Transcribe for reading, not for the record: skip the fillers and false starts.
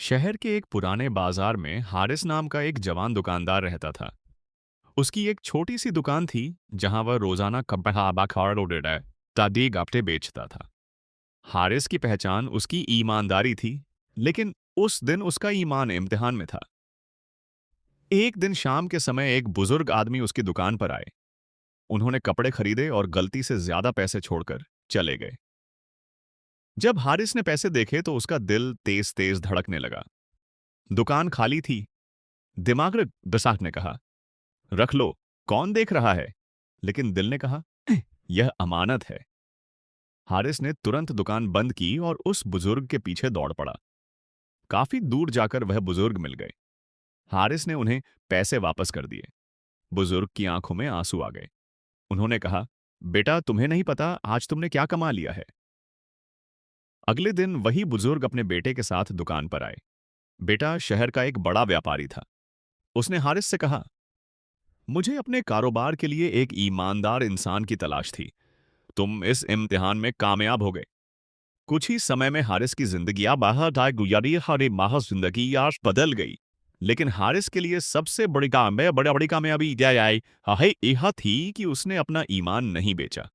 शहर के एक पुराने बाजार में हारिस नाम का एक जवान दुकानदार रहता था। उसकी एक छोटी सी दुकान थी जहां वह रोजाना तादी गाप्टे बेचता था। हारिस की पहचान उसकी ईमानदारी थी, लेकिन उस दिन उसका ईमान इम्तिहान में था। एक दिन शाम के समय एक बुजुर्ग आदमी उसकी दुकान पर आए। उन्होंने कपड़े खरीदे और गलती से ज्यादा पैसे छोड़कर चले गए। जब हारिस ने पैसे देखे तो उसका दिल तेज तेज धड़कने लगा। दुकान खाली थी। दिमाग दसाक ने कहा, रख लो, कौन देख रहा है? लेकिन दिल ने कहा, यह अमानत है। हारिस ने तुरंत दुकान बंद की और उस बुजुर्ग के पीछे दौड़ पड़ा। काफी दूर जाकर वह बुजुर्ग मिल गए। हारिस ने उन्हें पैसे वापस कर दिए। बुजुर्ग की आंखों में आंसू आ गए। उन्होंने कहा, बेटा, तुम्हें नहीं पता आज तुमने क्या कमा लिया है। अगले दिन वही बुजुर्ग अपने बेटे के साथ दुकान पर आए। बेटा शहर का एक बड़ा व्यापारी था। उसने हारिस से कहा, मुझे अपने कारोबार के लिए एक ईमानदार इंसान की तलाश थी। तुम इस इम्तिहान में कामयाब हो गए। कुछ ही समय में हारिस की जिंदगी जिंदगी आज बदल गई। लेकिन हारिस के लिए सबसे बड़ी कामयाबी यह थी कि उसने अपना ईमान नहीं बेचा।